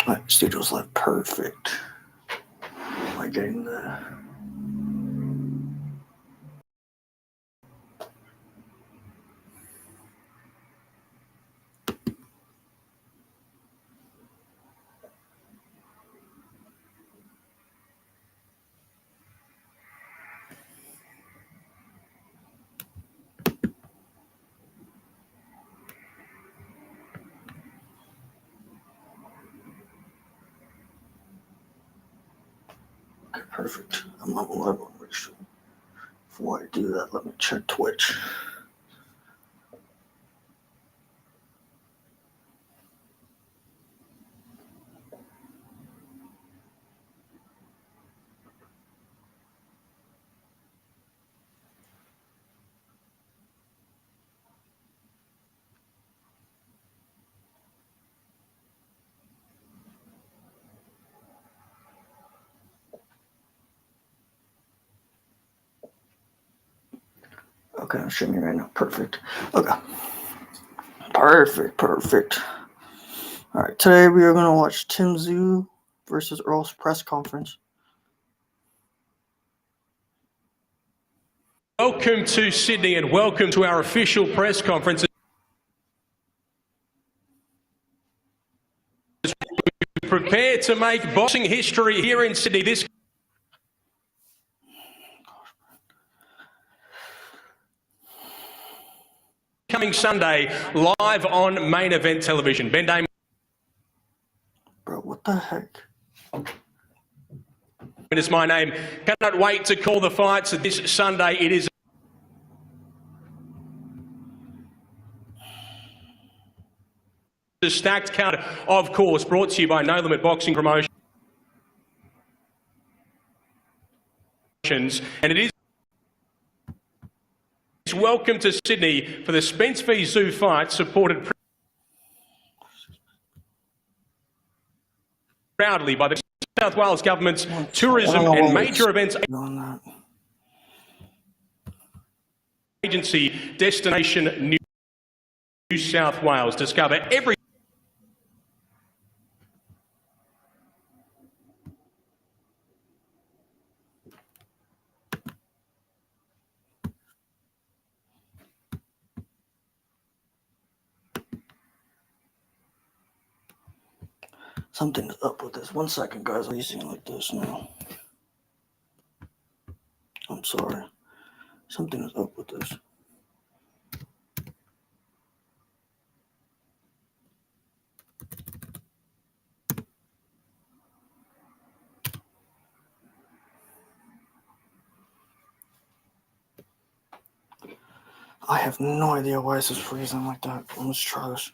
My studio's like perfect. Am I getting the... Okay, perfect. I'm on live on Restream. Before I do that, let me check Twitch. Okay, I'm streaming right now. Perfect. Okay. Perfect. All right, today we are going to watch Tim Tszyu versus Errol's press conference. Welcome to Sydney and welcome to our official press conference. Prepare to make boxing history here in Sydney this coming Sunday, live on Main Event Television. Ben Damon. Bro, what the heck? Is my name. Cannot wait to call the fights this Sunday. It is a stacked card, of course, brought to you by No Limit Boxing Promotions. And it is welcome to Sydney for the Spence v Tszyu fight, supported proudly by the New South Wales Government's Tourism and Major Events Agency, Destination New South Wales. Discover every Something is up with this. 1 second, guys. I'm using it like this now. I'm sorry. Something is up with this. I have no idea why this is freezing like that. Let's try this.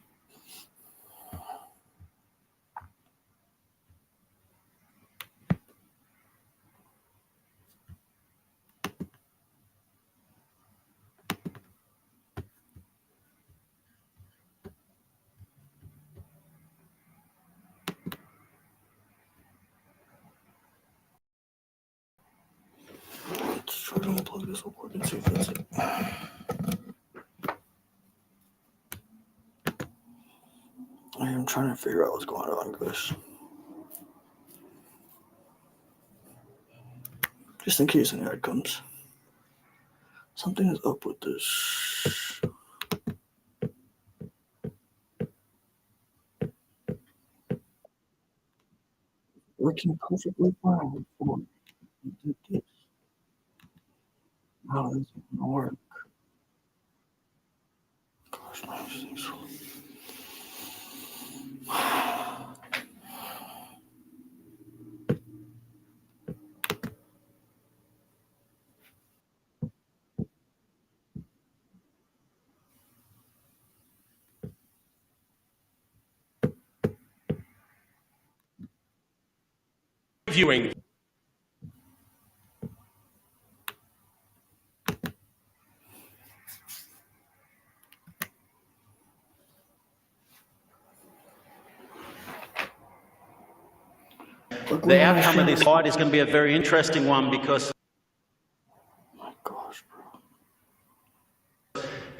Let's try to unplug this real quick and see if that's it. I am trying to figure out what's going on, guys. Just in case an ad comes. Something is up with this. Working perfectly fine before I did this. Now this isn't gonna work. Gosh, man, this thing's so... viewing. The outcome of this fight is going to be a very interesting one because My gosh, bro.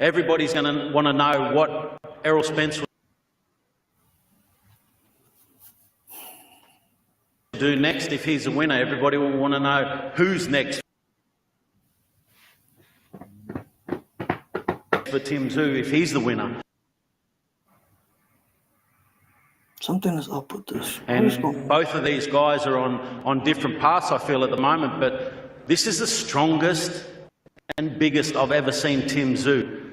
everybody's going to want to know what Errol Spence do next. If he's the winner, everybody will want to know who's next for Tim Tszyu if he's the winner. Something is up with this. And both of these guys are on different paths, I feel, at the moment, but this is the strongest and biggest I've ever seen Tim Tszyu.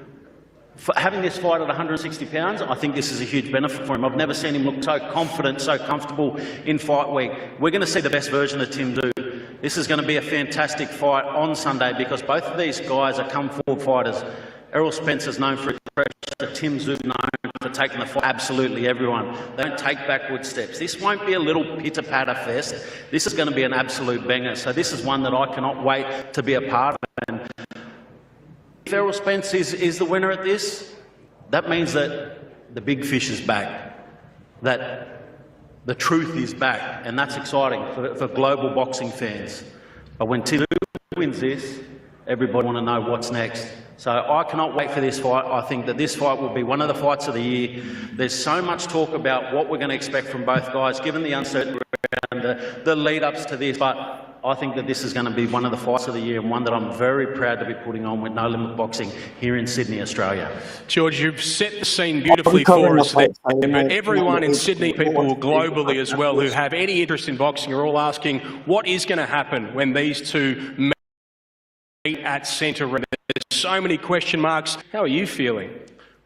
For having this fight at 160 pounds, I think this is a huge benefit for him. I've never seen him look so confident, so comfortable in fight week. We're going to see the best version of Tim Tszyu. This is going to be a fantastic fight on Sunday because both of these guys are come-forward fighters. Errol Spence is known for his pressure, Tim Tszyu known for taking the fight absolutely everyone. They don't take backward steps. This won't be a little pitter-patter fest. This is going to be an absolute banger. So this is one that I cannot wait to be a part of. And if Errol Spence is the winner at this, that means that the big fish is back, that the truth is back, and that's exciting for global boxing fans. But when Tim wins this, everybody want to know what's next. So I cannot wait for this fight. I think that this fight will be one of the fights of the year. There's so much talk about what we're going to expect from both guys, given the uncertainty around the lead-ups to this, but I think that this is going to be one of the fights of the year and one that I'm very proud to be putting on with No Limit Boxing here in Sydney, Australia. George, you've set the scene beautifully for us there, but everyone in Sydney, people globally as well, who have any interest in boxing are all asking what is going to happen when these two meet at centre. There's so many question marks. How are you feeling?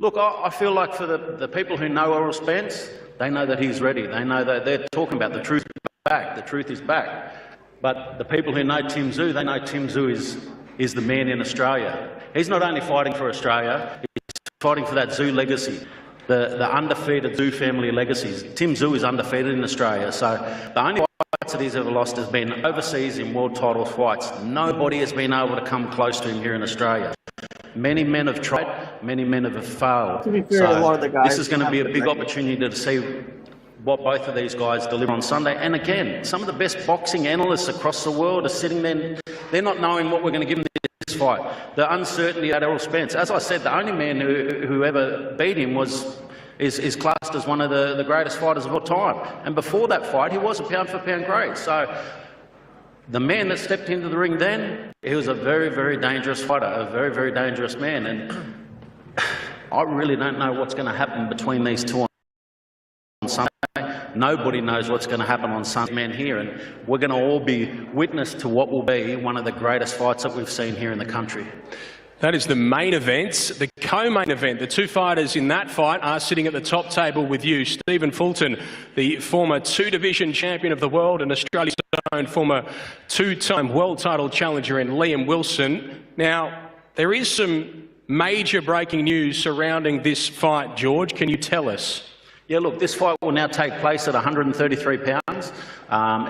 Look, I feel like for the people who know Errol Spence, they know that he's ready. They know that they're talking about the truth is back. The truth is back. But the people who know Tim Tszyu, they know Tim Tszyu is the man in Australia. He's not only fighting for Australia, he's fighting for that Tszyu legacy, the undefeated Tszyu family legacies. Tim Tszyu is undefeated in Australia, so the only fights that he's ever lost has been overseas in world title fights. Nobody has been able to come close to him here in Australia. Many men have tried, many men have failed. To be fair, a lot of the guys this is going to be a big opportunity to see what both of these guys deliver on Sunday. And again, some of the best boxing analysts across the world are sitting there, they're not knowing what we're going to give them this fight. The uncertainty at Errol Spence. As I said, the only man who ever beat him is classed as one of the greatest fighters of all time. And before that fight, he was a pound-for-pound great. So the man that stepped into the ring then, he was a very, very dangerous fighter, a very, very dangerous man. And I really don't know what's going to happen between these two on Sunday. Nobody knows what's going to happen on Sunday, man, here, and we're going to all be witness to what will be one of the greatest fights that we've seen here in the country. That is the main event. The co-main event, the two fighters in that fight are sitting at the top table with you. Stephen Fulton, the former two-division champion of the world and Australia's own former two-time world title challenger, and Liam Wilson. Now, there is some major breaking news surrounding this fight, George. Can you tell us? Yeah, look, this fight will now take place at 133 pounds.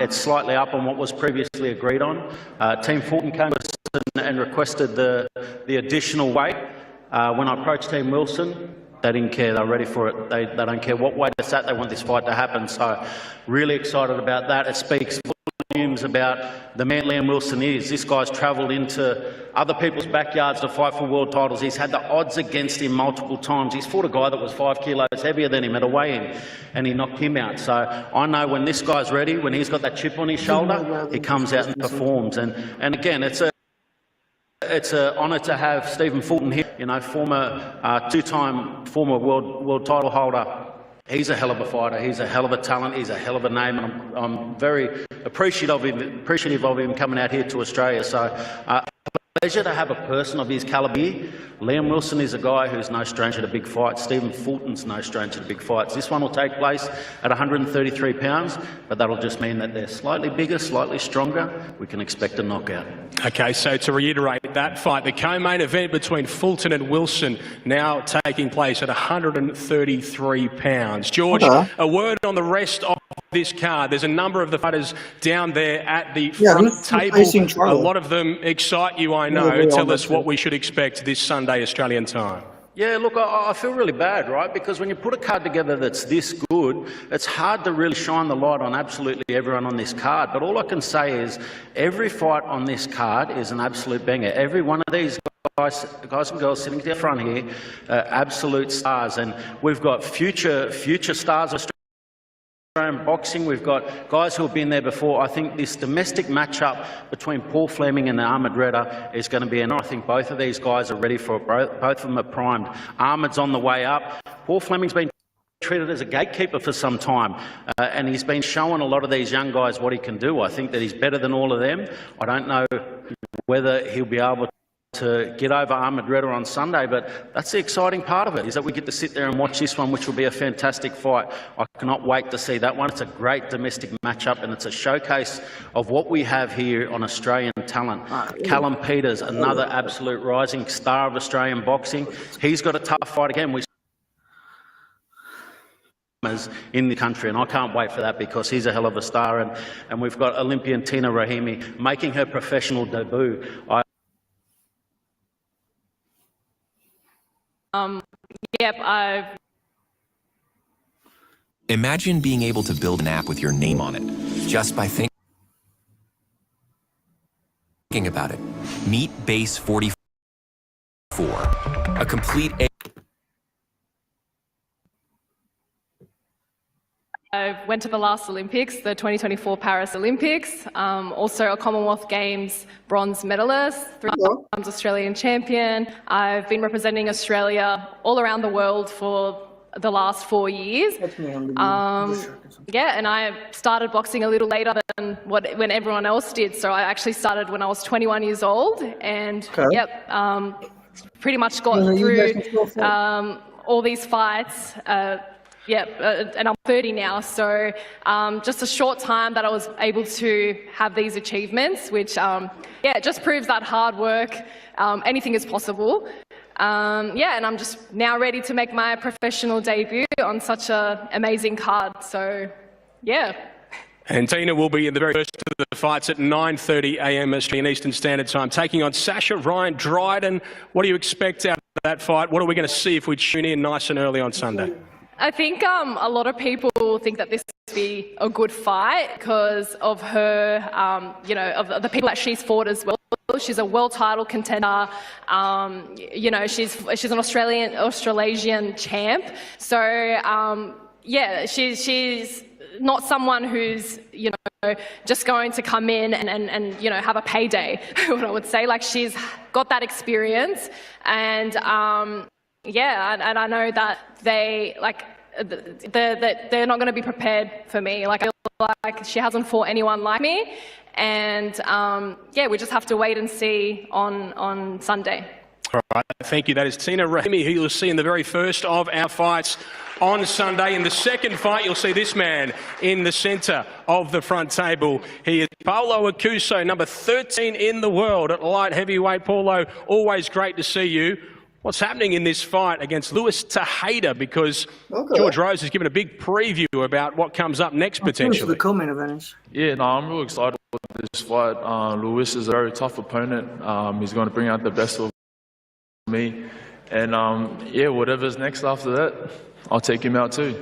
It's slightly up on what was previously agreed on. Team Fulton came to us and requested the additional weight. When I approached Team Wilson, they didn't care. They're ready for it. They don't care what weight it's at. They want this fight to happen. So really excited about that. It speaks volumes about the man Liam Wilson is. This guy's travelled into other people's backyards to fight for world titles. He's had the odds against him multiple times. He's fought a guy that was 5 kilos heavier than him at a weigh-in, and he knocked him out. So I know when this guy's ready, when he's got that chip on his shoulder, he comes out and performs. And again, it's an honour to have Stephen Fulton here. You know, former two-time former world title holder. He's a hell of a fighter. He's a hell of a talent. He's a hell of a name, and I'm very appreciative of him coming out here to Australia. So, pleasure to have a person of his calibre here. Liam Wilson is a guy who's no stranger to big fights. Stephen Fulton's no stranger to big fights. This one will take place at 133 pounds, but that'll just mean that they're slightly bigger, slightly stronger. We can expect a knockout. Okay, so to reiterate that fight, the co-main event between Fulton and Wilson now taking place at 133 pounds. George, a word on the rest of this card. There's a number of the fighters down there at the front table. A lot of them excite you, I know. Tell us what we should expect this Sunday Australian time. Yeah, look, I feel really bad, right? Because when you put a card together that's this good, it's hard to really shine the light on absolutely everyone on this card. But all I can say is every fight on this card is an absolute banger. Every one of these guys and girls sitting down front here, absolute stars. And we've got future stars of Australian boxing. We've got guys who have been there before. I think this domestic matchup between Paul Fleming and Ahmed Redder is going to be, and I think both of these guys are ready for it. Both of them are primed. Ahmed's on the way up. Paul Fleming's been treated as a gatekeeper for some time, and he's been showing a lot of these young guys what he can do. I think that he's better than all of them. I don't know whether he'll be able to get over Ahmed Redder on Sunday, but that's the exciting part of it, is that we get to sit there and watch this one, which will be a fantastic fight. I cannot wait to see that one. It's a great domestic matchup, and it's a showcase of what we have here on Australian talent. Callum Peters, another absolute rising star of Australian boxing. He's got a tough fight again. In the country, and I can't wait for that because he's a hell of a star, and we've got Olympian Tina Rahimi making her professional debut. Imagine being able to build an app with your name on it, just by thinking about it. Meet Base 44, a complete I went to the last Olympics, the 2024 Paris Olympics, also a Commonwealth Games bronze medalist, 3 times Australian champion. I've been representing Australia all around the world for the last 4 years. Yeah, and I started boxing a little later than when everyone else did. So I actually started when I was 21 years old, and pretty much got through all these fights. And I'm 30 now, so just a short time that I was able to have these achievements, which, it just proves that hard work, anything is possible. And I'm just now ready to make my professional debut on such an amazing card, so, yeah. And Tina will be in the very first of the fights at 9:30 a.m. Australian Eastern Standard Time, taking on Sasha Ryan Dryden. What do you expect out of that fight? What are we going to see if we tune in nice and early on Sunday? I think a lot of people think that this will be a good fight because of her, of the people that she's fought as well. She's a world title contender. She's an Australasian champ. So, she's not someone who's, just going to come in and have a payday, what I would say. Like, she's got that experience, and and I know that they're not going to be prepared for me. Like, I feel like she hasn't fought anyone like me, and we just have to wait and see on Sunday. All right, thank you. That is Tina Rahimi, who you'll see in the very first of our fights on Sunday. In the second fight, you'll see this man in the centre of the front table. He is Paulo Acuso, number 13 in the world at light heavyweight. Paulo, always great to see you. What's happening in this fight against Luis Tejada? Because George Rose has given a big preview about what comes up next potentially. Yeah, no, I'm real excited with this fight. Luis is a very tough opponent. He's going to bring out the best of me. And whatever's next after that, I'll take him out too.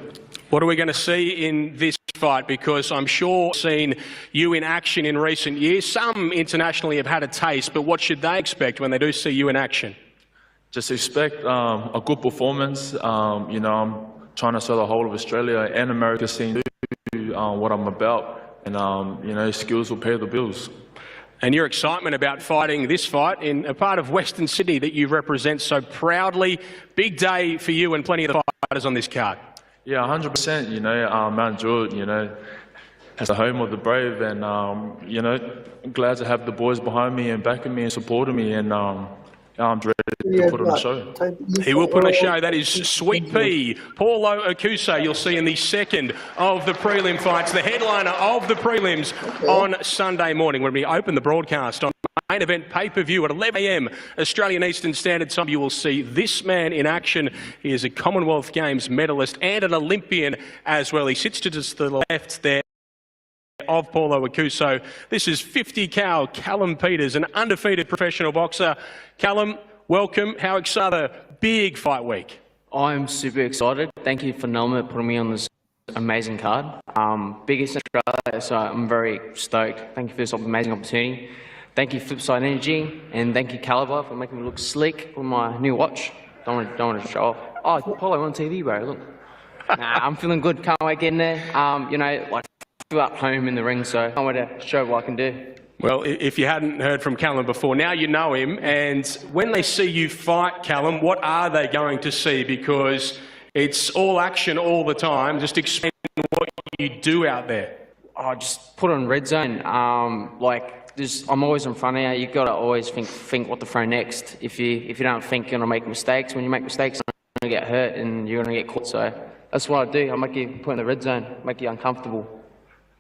What are we going to see in this fight? Because I'm sure seen you in action in recent years. Some internationally have had a taste, but what should they expect when they do see you in action? Just expect a good performance. I'm trying to sell the whole of Australia and America scene what I'm about, and skills will pay the bills. And your excitement about fighting this fight in a part of Western Sydney that you represent so proudly. Big day for you and plenty of the fighters on this card. Yeah, 100%. Mount Druitt, as the home of the brave, and glad to have the boys behind me and backing me and supporting me, and I'm ready to put on a show. He will put on a show. That is Sweet Pea, Paulo Acuso. You'll see in the second of the prelim fights, the headliner of the prelims on Sunday morning when we open the broadcast on main event pay-per-view at 11 a.m. Australian Eastern Standard Time. You will see this man in action. He is a Commonwealth Games medalist and an Olympian as well. He sits to just the left there of Paulo Acuso. This is 50 cal Callum Peters, an undefeated professional boxer. Callum, welcome. How excited? Big fight week. I'm super excited. Thank you for Nelma putting me on this amazing card. Biggest in Australia, so I'm very stoked. Thank you for this amazing opportunity. Thank you Flipside Energy, and thank you Caliber for making me look slick with my new watch. Don't want to show off. Oh, Paulo on TV, bro. Look. Nah, I'm feeling good. Can't wait getting there. You know, like, I feel at home in the ring, so can't wait to show what I can do. Well, if you hadn't heard from Callum before, now you know him. And when they see you fight, Callum, what are they going to see? Because it's all action all the time. Just explain what you do out there. I just put on red zone. I'm always in front of you. You've got to always think what to throw next. If you don't think, you're going to make mistakes. When you make mistakes, you're going to get hurt and you're going to get caught. So that's what I do. I make you put in the red zone, make you uncomfortable.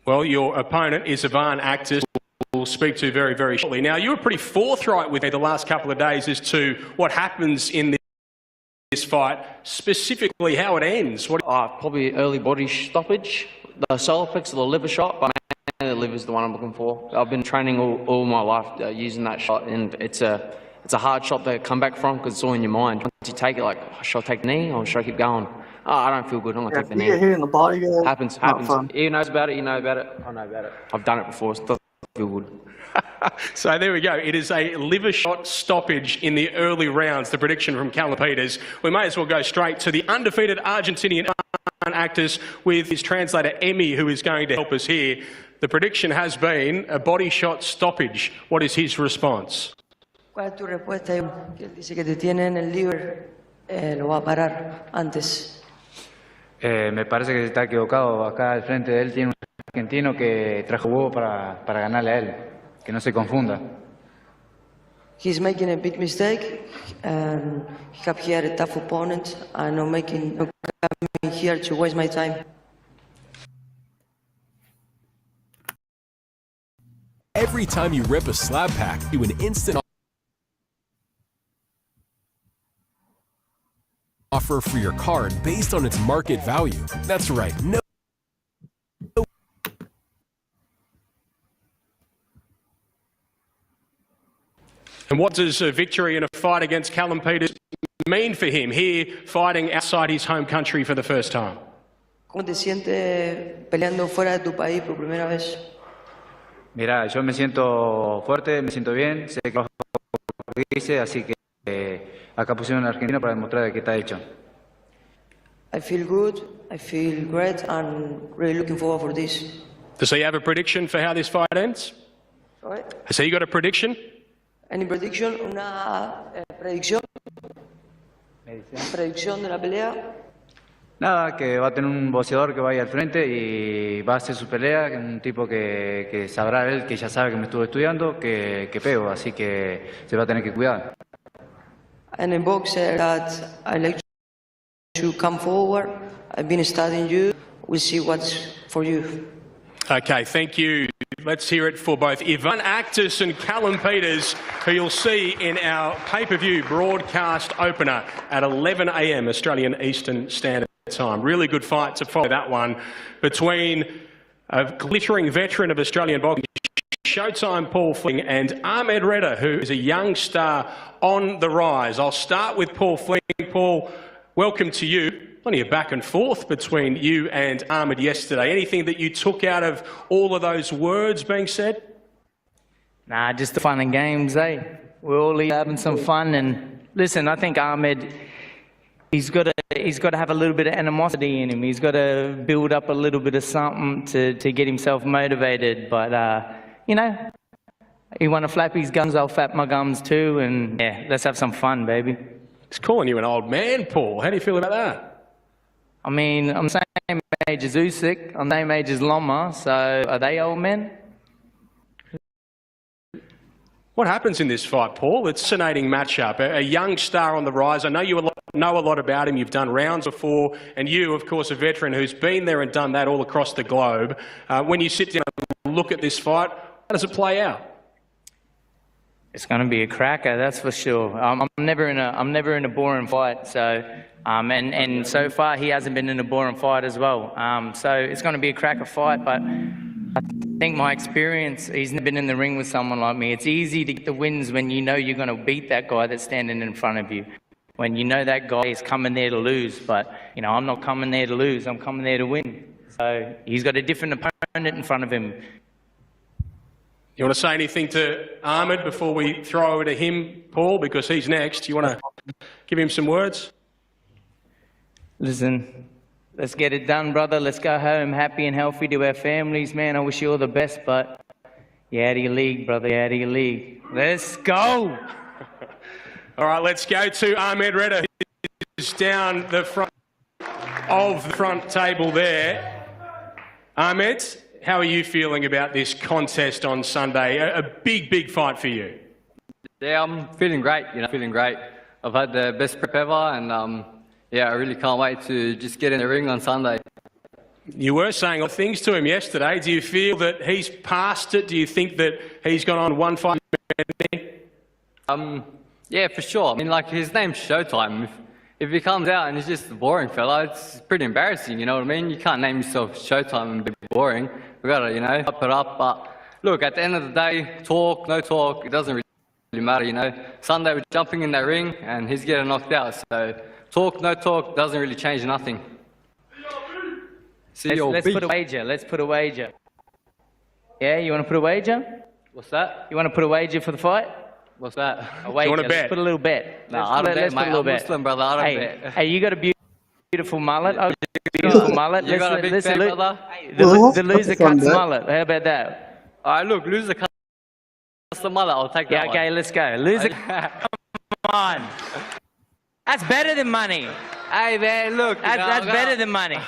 Well, your opponent is Ivan Actis. We'll speak to very, very shortly. Now, you were pretty forthright with me the last couple of days as to what happens in this fight, specifically how it ends. Probably early body stoppage, the solar plex or the liver shot, but the liver is the one I'm looking for. I've been training all my life using that shot, and it's a hard shot to come back from because it's all in your mind. Once you take it, like, should I take the knee or should I keep going? Oh, I don't feel good. I'm going to take the knee. Hit in the body, guys. Happens. He knows about it. You know about it. I know about it. I've done it before. So feel good. So there we go. It is a liver shot stoppage in the early rounds, the prediction from Callum Peters. We may as well go straight to the undefeated Argentinian actors with his translator, Emmy, who is going to help us here. The prediction has been a body shot stoppage. What is his response? ¿Cuál es tu respuesta? Él dice que te tiene en el liver, lo va a parar antes. Me parece que está equivocado. Acá al frente de él tiene un argentino que trajo huevo para ganarle a él. Que no se confunda. He's making a big mistake, and he have here a tough opponent. I'm not coming here to waste my time. Every time you rip a slab pack, do an instant offer for your card based on its market value. That's right. No. And what does a victory in a fight against Callum Peters mean for him here, fighting outside his home country for the first time? ¿Cómo te sientes peleando fuera de tu país por primera vez? Mira, yo me siento fuerte, me siento bien, sé que lo que dice, así que acá pusieron a Argentina para demostrar de qué está hecho. I feel good, I feel great, and really looking forward for this. Does he have a prediction for how this fight ends? Sorry? Has he got a prediction? Any prediction? Una predicción. Predicción de la pelea. Nada, que va a tener un boxeador que vaya al frente y va a hacer su pelea, un tipo que sabrá él, que ya sabe que me estuvo estudiando, que pego, así que se va a tener que cuidar. And a boxer that I like to come forward. I've been studying you. We'll see what's for you. Okay, thank you. Let's hear it for both Ivan Actis and Callum Peters, who you'll see in our pay-per-view broadcast opener at 11 a.m. Australian Eastern Standard Time. Really good fight to follow that one between a glittering veteran of Australian boxing, Showtime Paul Fling, and Ahmed Redder, who is a young star on the rise. I'll start with Paul Fling. Paul, welcome to you. Plenty of back and forth between you and Ahmed yesterday. Anything that you took out of all of those words being said? Nah, just the fun and games, eh? We're all having some fun. And listen, I think Ahmed, he's got to have a little bit of animosity in him. He's got to build up a little bit of something to get himself motivated. But, you know, he want to flap his gums, I'll flap my gums too. And yeah, let's have some fun, baby. He's calling you an old man, Paul. How do you feel about that? I mean, I'm the same age as Usyk, I'm the same age as Loma, so are they old men? What happens in this fight, Paul? It's a fascinating matchup. A young star on the rise. I know you know a lot about him. You've done rounds before, and you, of course, a veteran who's been there and done that all across the globe. When you sit down and look at this fight, how does it play out? It's going to be a cracker, that's for sure. I'm never in a boring fight, so and so far he hasn't been in a boring fight as well. So it's going to be a cracker fight, but I think my experience, he's never been in the ring with someone like me. It's easy to get the wins when you know you're going to beat that guy that's standing in front of you. When you know that guy is coming there to lose, but you know I'm not coming there to lose. I'm coming there to win. So he's got a different opponent in front of him. You want to say anything to Ahmed before we throw over to him, Paul, because he's next? You want to give him some words? Listen, Let's get it done, brother. Let's go home happy and healthy to our families, man. I wish you all the best, but you're out of your league, brother. You're out of your league. Let's go. All right, let's go to Ahmed Reda, who's down the front of the front table there. Ahmed, how are you feeling about this contest on Sunday? A big, big fight for you. Yeah, I'm feeling great, feeling great. I've had the best prep ever, and yeah, I really can't wait to just get in the ring on Sunday. You were saying all things to him yesterday. Do you feel that he's passed it? Do you think that he's gone on one fight? Yeah, for sure. I mean, like, his name's Showtime. If he comes out and he's just a boring fella, it's pretty embarrassing, you know what I mean? You can't name yourself Showtime and be boring. We've got to, hype it up. But look, at the end of the day, talk, no talk, it doesn't really matter, Sunday we're jumping in that ring and he's getting knocked out. So talk, no talk, doesn't really change nothing. Let's put a wager. Let's put a wager. Yeah, you want to put a wager? What's that? You want to put a wager for the fight? What's that? A wager. You want to bet? Let's put a little bet. No, I don't bet, mate. I'm Muslim, brother. I don't bet. Hey, you got a beautiful mullet. Oh, beautiful mullet. You got a big fan, brother? The loser cuts mullet. How about that? All right, look, loser cuts the mullet. I'll take that. Yeah, okay, let's go. Loser. Come on. That's better than money. Hey, man, look. That's better than money.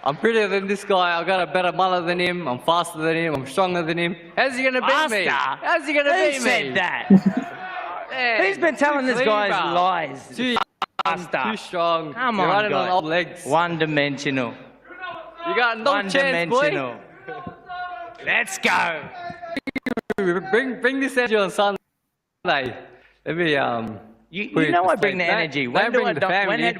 I'm prettier than this guy. I got a better mullet than him. I'm faster than him. I'm stronger than him. How's he gonna beat me? How's he gonna beat me? Who said that? Who's been telling this guy's lies? Too strong. Come You're on, running guys. on old legs. One-dimensional. You got no chance, boy. Let's go. Bring this energy on Sunday. Let me You know I bring the energy. When do I not bring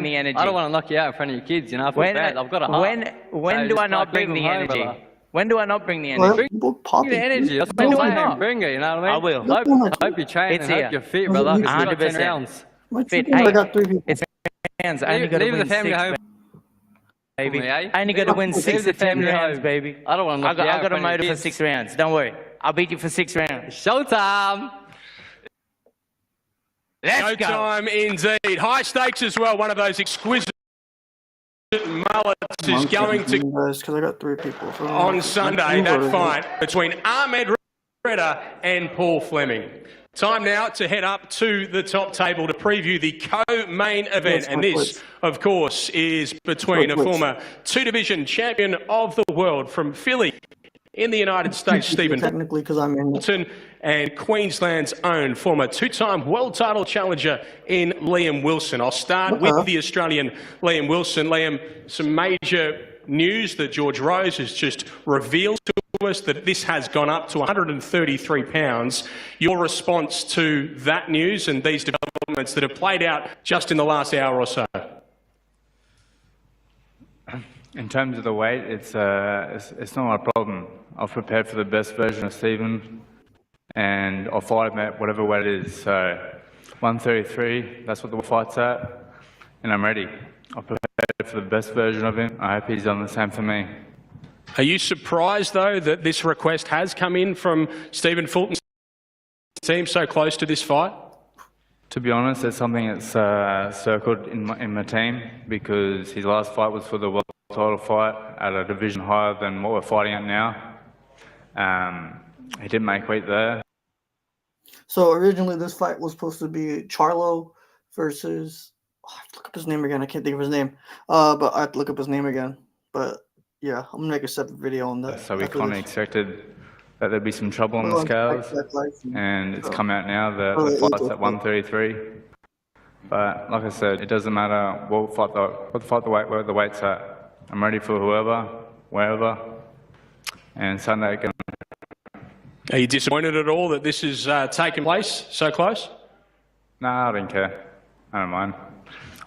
the energy? I don't want to knock you out in front of your kids, I feel bad. I've got a heart. When do I not bring the energy? When do I not bring the energy? Bring the energy. That's When do I what I'm saying. not? Bring it, you know what I mean? I will. I hope you train It's and here. hope you're fit, brother. 100%. 10 rounds. Fit. I got 3 people. It's rounds. I only got to Leave win the family 6, home. baby. Me, eh? I only got to win 6 the or 10 family rounds, home. baby. I don't want to knock you out. I got a in front of motor your for kids. 6 rounds. Don't worry. I'll beat you for 6 rounds. Showtime. Let's go. Showtime indeed. High stakes as well. One of those exquisite mullets is going to because I got 3 people on Sunday, that fight between Ahmed Reda and Paul Fleming. Time now to head up to the top table to preview the co-main event. And this, of course, is between a former 2-division champion of the world from Philly in the United States, Stephen technically because I'm in Fulton, and Queensland's own former 2-time world title challenger in Liam Wilson. I'll start with the Australian Liam Wilson. Liam, some major news that George Rose has just revealed to us that this has gone up to 133 pounds. Your response to that news and these developments that have played out just in the last hour or so? In terms of the weight, it's not a problem. I've prepared for the best version of Stephen, and I'll fight him at whatever weight it is. So 133, that's what the fight's at, and I'm ready. I've prepared for the best version of him. I hope he's done the same for me. Are you surprised, though, that this request has come in from Stephen Fulton's team so close to this fight? To be honest, it's something that's circled in my team, because his last fight was for the world title fight at a division higher than what we're fighting at now. He didn't make weight there. So originally this fight was supposed to be Charlo versus, I have to look up his name again. I can't think of his name. But I have to look up his name again. But yeah, I'm gonna make a separate video on that. So we kind of expected that there'd be some trouble on the scales, and it's come out now that the fight's at 133. But like I said, it doesn't matter where the weight's at. I'm ready for whoever, wherever, and Sunday again. Are you disappointed at all that this has taken place so close? Nah, I don't care. I don't mind.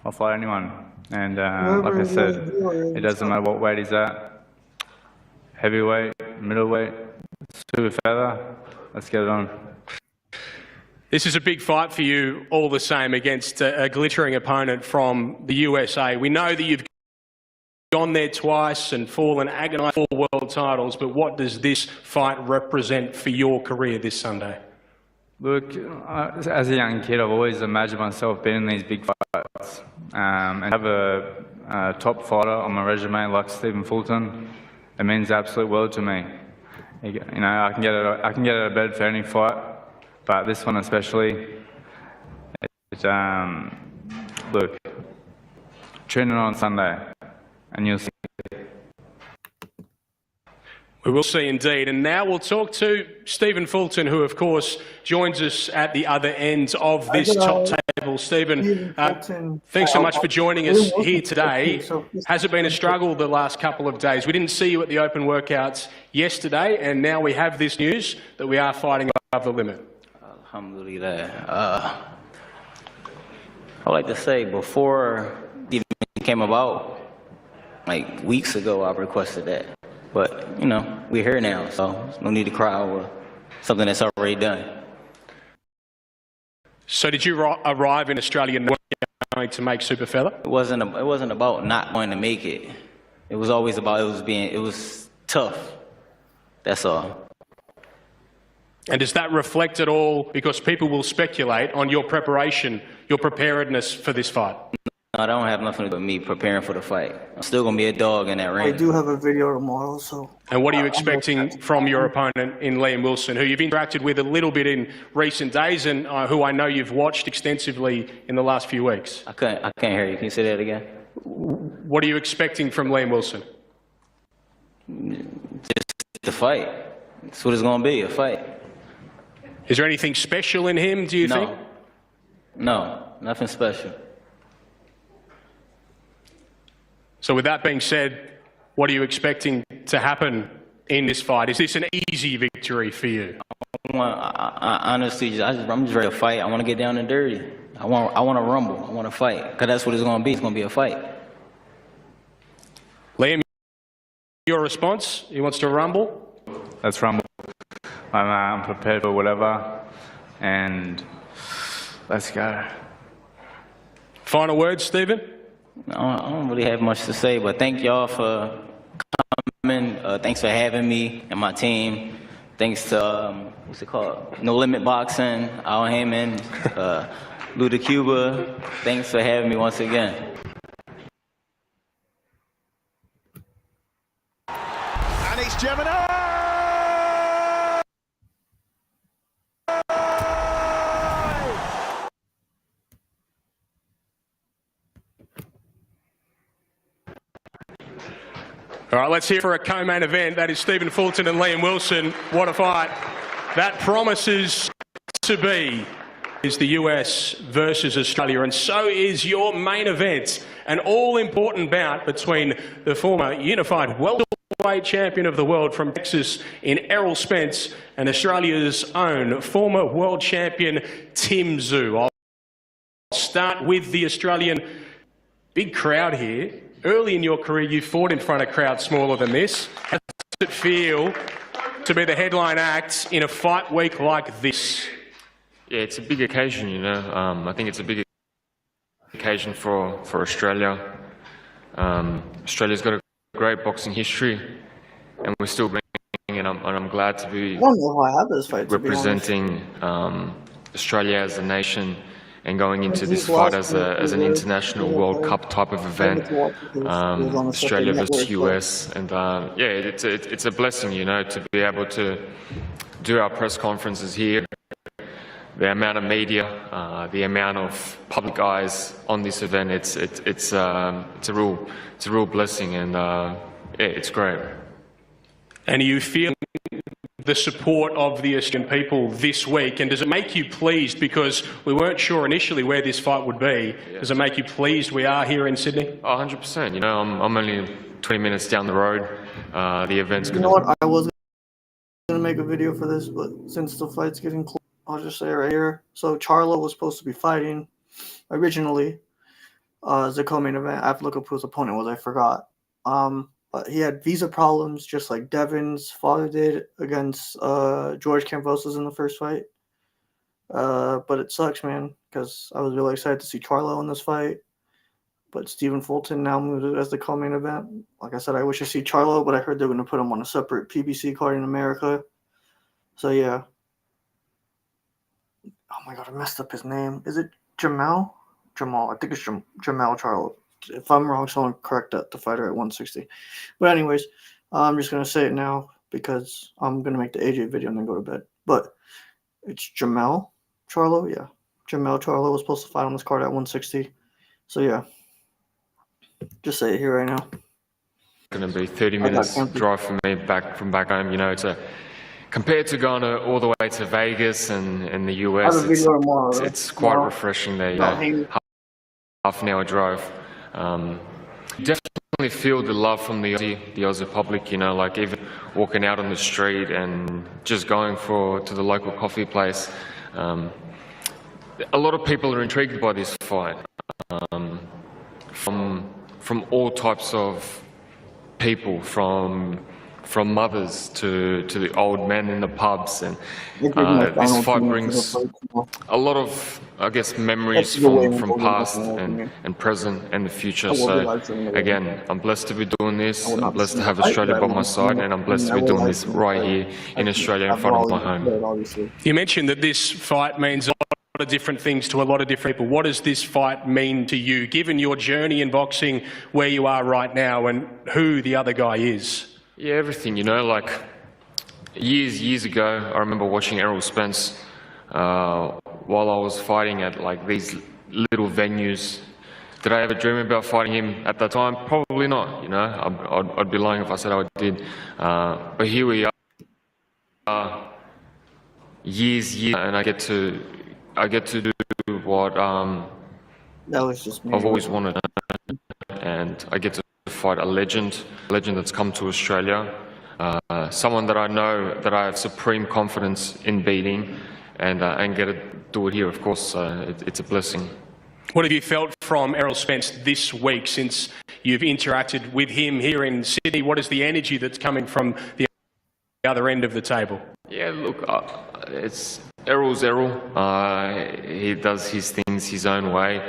I'll fight anyone. And like I said, it doesn't matter what weight he's at. Heavyweight, middleweight, super feather. Let's get it on. This is a big fight for you all the same against a glittering opponent from the USA. We know that you've gone there twice and fallen agonised 4 world titles, but what does this fight represent for your career this Sunday? Look, as a young kid, I've always imagined myself being in these big fights. And have a top fighter on my resume like Stephen Fulton, it means the absolute world to me. You know, I can get out of bed for any fight, but this one especially. Look, tune in on Sunday, and you'll see. We will see indeed. And now we'll talk to Stephen Fulton, who, of course, joins us at the other end of this top table. Stephen, thanks so much for joining us here today. Has it been a struggle the last couple of days? We didn't see you at the open workouts yesterday, and now we have this news that we are fighting above the limit. Alhamdulillah. I like to say, before it even came about, like weeks ago, I requested that. But, you know, we're here now, so no need to cry over something that's already done. So did you arrive in Australia knowing to make super feather? It wasn't about not going to make it. It was always about it was tough. That's all. And does that reflect at all, because people will speculate on your preparation, your preparedness for this fight? No, I don't have nothing to do with me preparing for the fight. I'm still going to be a dog in that ring. I do have a video tomorrow, so... And what are you expecting from your opponent in Liam Wilson, who you've interacted with a little bit in recent days and who I know you've watched extensively in the last few weeks? I can't hear you. Can you say that again? What are you expecting from Liam Wilson? Just the fight. That's what it's going to be, a fight. Is there anything special in him, do you think? No, nothing special. So with that being said, what are you expecting to happen in this fight? Is this an easy victory for you? Honestly, I'm just ready to fight. I want to get down and dirty. I want to rumble. I want to fight. Because that's what it's going to be. It's going to be a fight. Liam, your response? He wants to rumble? Let's rumble. I'm prepared for whatever, and let's go. Final words, Stephen? I don't really have much to say, but thank y'all for coming. Thanks for having me and my team. Thanks to, what's it called? No Limit Boxing, Al Heyman, Luda Cuba. Thanks for having me once again. And it's Gemini! All right, let's hear for a co-main event. That is Stephen Fulton and Liam Wilson. What a fight. That promises to be is the US versus Australia, and so is your main event. An all-important bout between the former unified welterweight champion of the world from Texas in Errol Spence and Australia's own former world champion Tim Tszyu. I'll start with the Australian. Big crowd here. Early in your career, you fought in front of crowds smaller than this. How does it feel to be the headline act in a fight week like this? Yeah, it's a big occasion, you know. I think it's a big occasion for Australia. Australia's got a great boxing history, and we're still bringing it. And I'm glad to be representing Australia as a nation and going into this fight as an international World Cup type of event, Australia versus US, and yeah, it's a blessing, you know, to be able to do our press conferences here. The amount of media, the amount of public eyes on this event, it's a real blessing, and yeah, it's great. And you feel the support of the Australian people this week, and does it make you pleased, because we weren't sure initially where this fight would be? Yeah. Does it make you pleased we are here in Sydney? Oh, 100%. You know, I'm only 20 minutes down the road. The event's going to... You know what? I was going to make a video for this, but since the fight's getting close, I'll just say right here. So Charlo was supposed to be fighting originally as a co-main event. I have to look up who his opponent was. I forgot. But he had visa problems, just like Devin's father did against George Kambosos in the first fight. But it sucks, man, because I was really excited to see Charlo in this fight. But Stephen Fulton now moved as the co-main event. Like I said, I wish to see Charlo, but I heard they're going to put him on a separate PBC card in America. So, yeah. Oh my god, I messed up his name. Is it Jamal? Jamal. I think it's Jamal Charlo. If I'm wrong, someone correct that. The fighter at 160. But anyways, I'm just gonna say it now because I'm gonna make the AJ video and then go to bed. But it's Jamal Charlo. Yeah, Jamal Charlo was supposed to fight on this card at 160. So yeah, just say it here right now. Going to be 30 minutes drive for me back home. You know, compared to going all the way to Vegas and the US, it's quite refreshing there. You know, half an hour drive. Definitely feel the love from the Aussie public. You know, like even walking out on the street and just going to the local coffee place. A lot of people are intrigued by this fight. From all types of people, from mothers to the old men in the pubs, and this fight brings a lot of, I guess, memories from past and present and the future. So again, I'm blessed to be doing this. I'm blessed to have Australia by my side, and I'm blessed to be doing this right here in Australia in front of my home. You mentioned that this fight means a lot of different things to a lot of different people. What does this fight mean to you, given your journey in boxing, where you are right now, and who the other guy is? Yeah, everything, you know, like years ago, I remember watching Errol Spence while I was fighting at like these little venues. Did I ever dream about fighting him at that time? Probably not, you know. I'd be lying if I said I did. But here we are, years, and I get to do what that was just me. I've always wanted, and I get to fight a legend that's come to Australia, someone that I know that I have supreme confidence in beating, and get to do it here. Of course, it's a blessing. What have you felt from Errol Spence this week since you've interacted with him here in Sydney? What is the energy that's coming from the other end of the table? Yeah, look, it's Errol's Errol. He does his things his own way.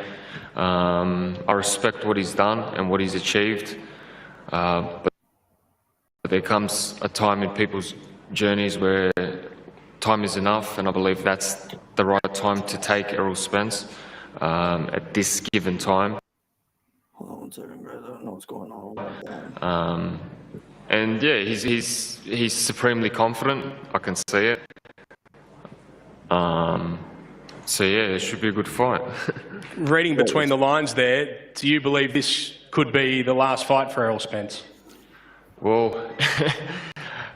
I respect what he's done and what he's achieved, but there comes a time in people's journeys where time is enough, and I believe that's the right time to take Errol Spence at this given time. Hold on one second, guys. I don't know what's going on. And yeah, he's supremely confident. I can see it. So yeah, it should be a good fight. Reading between the lines there, do you believe this could be the last fight for Errol Spence? Well,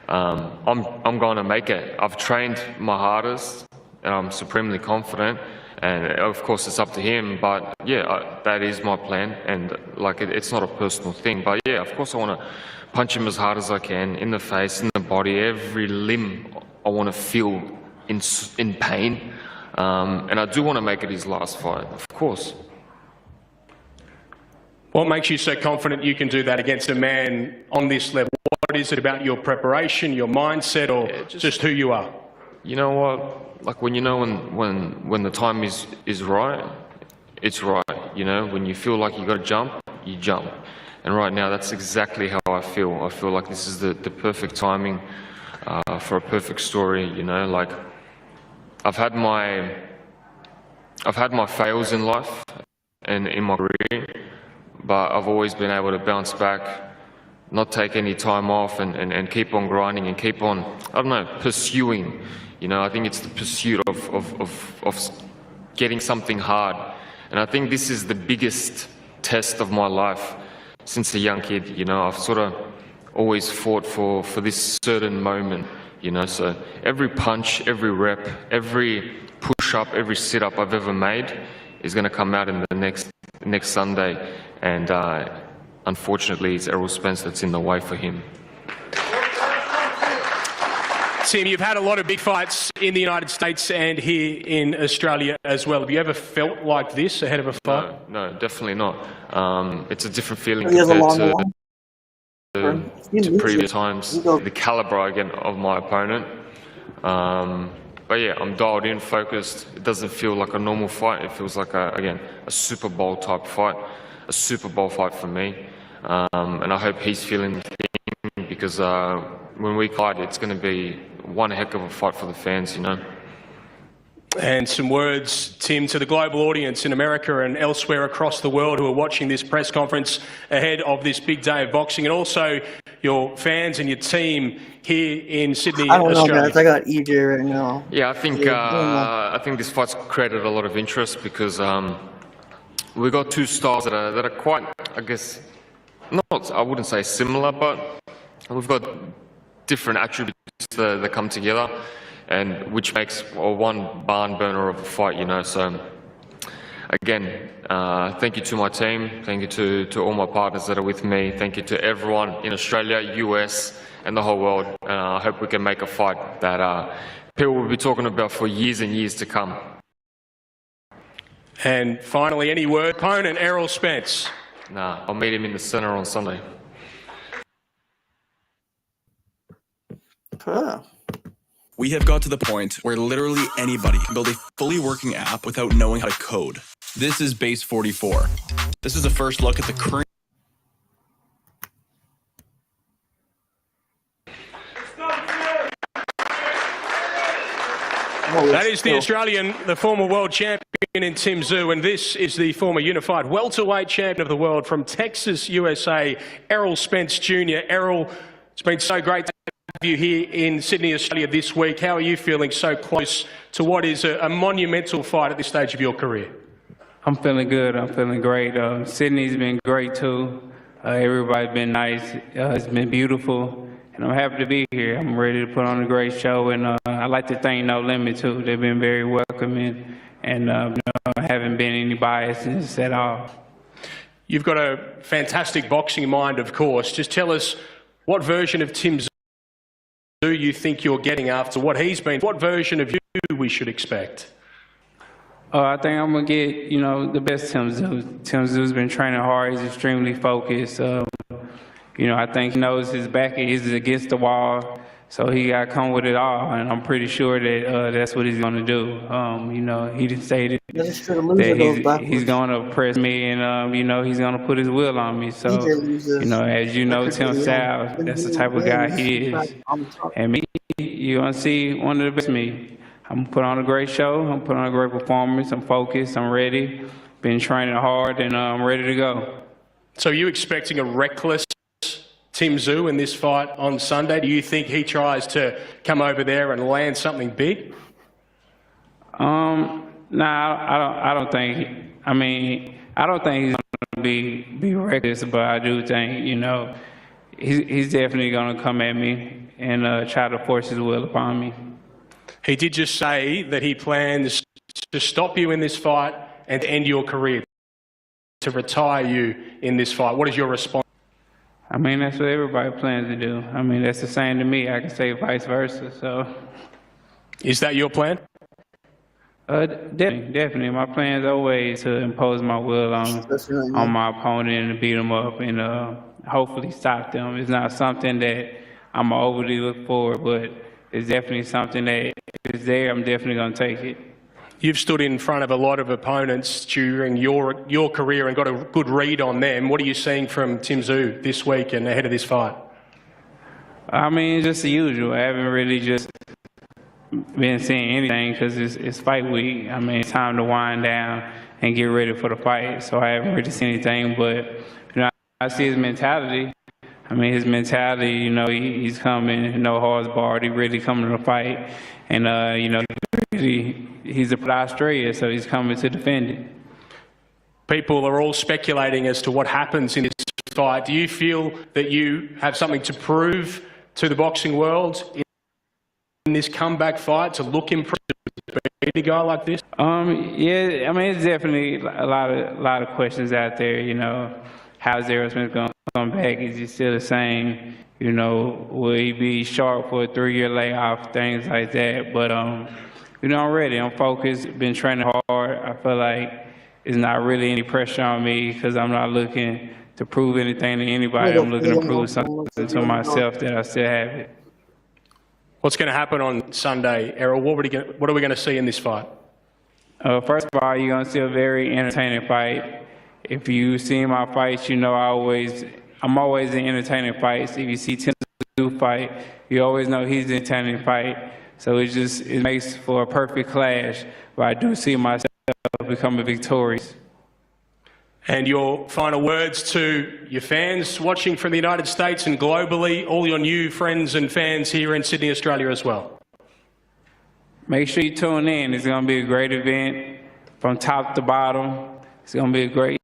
I'm going to make it. I've trained my hardest, and I'm supremely confident. And of course, it's up to him. But yeah, that is my plan. And like, it's not a personal thing. But yeah, of course, I want to punch him as hard as I can in the face, in the body, every limb. I want to feel in pain. And I do want to make it his last fight, of course. What makes you so confident you can do that against a man on this level? What is it about your preparation, your mindset, or just who you are? You know what? Like when you know when the time is right, it's right. You know, when you feel like you got to jump, you jump. And right now, that's exactly how I feel. I feel like this is the perfect timing for a perfect story. You know, like I've had my fails in life and in my career, but I've always been able to bounce back, not take any time off, and keep on grinding and keep on, I don't know, pursuing. You know, I think it's the pursuit of getting something hard. And I think this is the biggest test of my life since a young kid. You know, I've sort of always fought for this certain moment, you know. So every punch, every rep, every push-up, every sit-up I've ever made is going to come out in the next Sunday. And unfortunately, it's Errol Spence that's in the way for him. Tim, you've had a lot of big fights in the United States and here in Australia as well. Have you ever felt like this ahead of a fight? No, definitely not. It's a different feeling compared to previous times. The caliber, again, of my opponent. But yeah, I'm dialed in, focused. It doesn't feel like a normal fight. It feels like, a Super Bowl type fight. A Super Bowl fight for me. And I hope he's feeling the thing, because when we fight, it's going to be one heck of a fight for the fans, you know. And some words, Tim, to the global audience in America and elsewhere across the world who are watching this press conference ahead of this big day of boxing, and also your fans and your team here in Sydney, I don't know, Australia. guys. I got EJ right now. Yeah, I think this fight's created a lot of interest because we got two styles that are quite, I guess, not, I wouldn't say similar, but we've got different attributes that come together, and which makes one barn burner of a fight, you know. So again, thank you to my team, thank you to all my partners that are with me, thank you to everyone in Australia, US, and the whole world. And I hope we can make a fight that people will be talking about for years and years to come. And finally, any word, opponent Errol Spence? Nah, I'll meet him in the centre on Sunday. We have got to the point where literally anybody can build a fully working app without knowing how to code. This is Base 44. This is a first look at the current. That is the Australian, the former world champion in Tim Tszyu, and this is the former unified welterweight champion of the world from Texas, USA, Errol Spence Jr. Errol, it's been so great to have you here in Sydney, Australia this week. How are you feeling so close to what is a monumental fight at this stage of your career? I'm feeling good. I'm feeling great. Sydney's been great too. Everybody's been nice. It's been beautiful. And I'm happy to be here. I'm ready to put on a great show. And I'd like to thank No Limit too. They've been very welcoming and haven't been any biases at all. You've got a fantastic boxing mind, of course. Just tell us what version of Tim Tszyu you think you're getting after what he's been. What version of you we should expect? I think I'm going to get, the best Tim Tszyu. Tim Tszyu's been training hard. He's extremely focused. I think he knows his back is against the wall, so he got to come with it all, and I'm pretty sure that that's what he's going to do. He didn't say that he's going to press me, and, he's going to put his will on me. So, as you know, Tim Tszyu, that's the type of guy he is. And me, you're going to see one of the best of me. I'm going to put on a great show. I'm going to put on a great performance. I'm focused. I'm ready. Been training hard, and I'm ready to go. So are you expecting a reckless Tim Tszyu in this fight on Sunday? Do you think he tries to come over there and land something big? No, I don't think. I don't think he's going to be reckless, but I do think, he's definitely going to come at me and try to force his will upon me. He did just say that he plans to stop you in this fight and end your career, to retire you in this fight. What is your response? That's what everybody plans to do. That's the same to me. I can say vice versa. So, is that your plan? Definitely. My plan is always to impose my will on my opponent and beat them up and hopefully stop them. It's not something that I'm overly look forward, but it's definitely something that is there. I'm definitely going to take it. You've stood in front of a lot of opponents during your career and got a good read on them. What are you seeing from Tim Tszyu this week and ahead of this fight? Just the usual. I haven't really just been seeing anything because it's fight week. It's time to wind down and get ready for the fight. So I haven't really seen anything, but I see his mentality. His mentality, he's coming, no holds barred. He really coming to the fight. And, he's a Australia, so he's coming to defend it. People are all speculating as to what happens in this fight. Do you feel that you have something to prove to the boxing world in this comeback fight, to look impressive, to beat a guy like this? Yeah, it's definitely a lot of questions out there, how's Errol Spence going to come back? Is he still the same? Will he be sharp for a 3-year layoff? Things like that. But, I'm ready. I'm focused. Been training hard. I feel like there's not really any pressure on me because I'm not looking to prove anything to anybody. I'm looking to prove something to myself that I still have it. What's going to happen on Sunday, Errol? What are we going to see in this fight? First of all, you're going to see a very entertaining fight. If you see my fights, I'm always in entertaining fights. If you see Tim Tszyu fight, you always know he's an entertaining fight. So it makes for a perfect clash where I do see myself becoming victorious. And your final words to your fans watching from the United States and globally, all your new friends and fans here in Sydney, Australia as well. Make sure you tune in. It's going to be a great event from top to bottom. It's going to be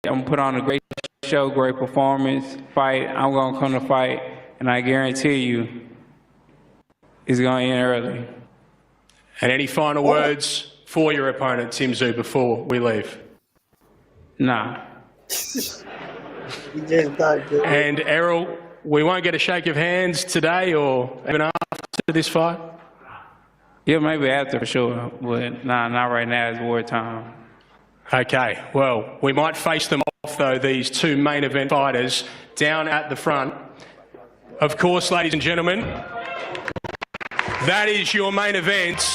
I'm going to put on a great show, great performance, fight. I'm going to come to fight, and I guarantee you it's going to end early. And any final words for your opponent, Tim Tszyu, before we leave? Nah. And Errol, we won't get a shake of hands today or even after this fight? Yeah, maybe after for sure, but nah, not right now. It's wartime. Okay, well, we might face them off, though, these two main event fighters down at the front. Of course, ladies and gentlemen, that is your main event.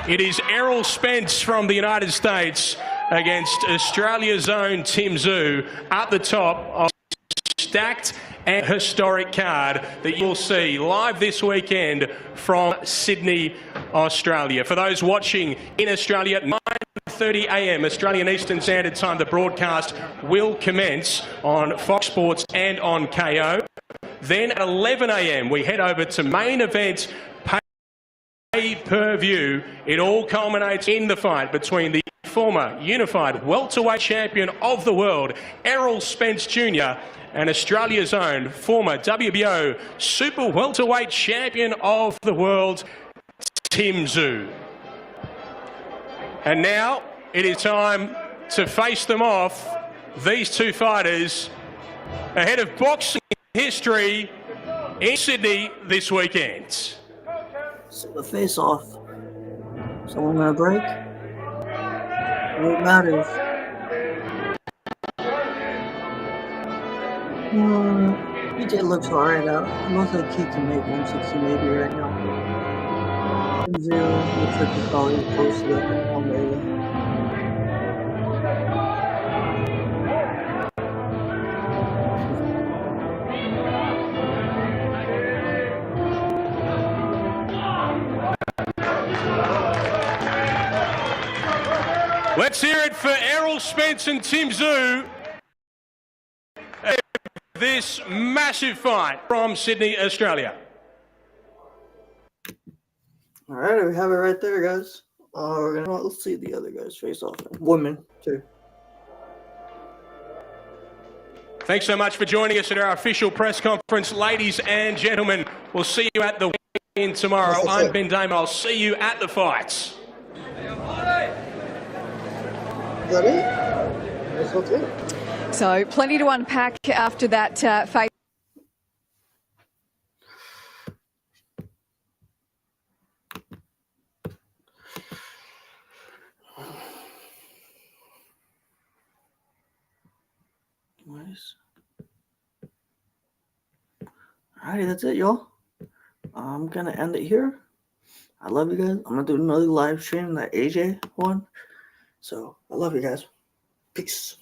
It is Errol Spence from the United States against Australia's own Tim Tszyu at the top of a stacked and historic card that you will see live this weekend from Sydney, Australia. For those watching in Australia, 9:30 a.m. Australian Eastern Standard Time, the broadcast will commence on Fox Sports and on KO. Then at 11 a.m. we head over to main event pay-per-view. It all culminates in the fight between the former unified welterweight champion of the world, Errol Spence Jr., and Australia's own former WBO super welterweight champion of the world, Tim Tszyu. And now it is time to face them off, these two fighters, ahead of boxing history in Sydney this weekend. So the face-off. Someone gonna break? What matters? BJ looks alright out. It looks like he can make 160 maybe right now. Tim Tszyu looks like he's probably close to that 180. Let's hear it for Errol Spence and Tim Tszyu. This massive fight from Sydney, Australia. All right, we have it right there, guys. Let's see the other guys face off. Women too. Thanks so much for joining us at our official press conference, ladies and gentlemen. We'll see you at the weigh-in tomorrow. I'm Ben Damon. I'll see you at the fights. Is that it? That's it. So plenty to unpack after that fight. Nice. Alrighty, that's it, y'all. I'm gonna end it here. I love you guys. I'm gonna do another live stream, that AJ one. So I love you guys. Peace.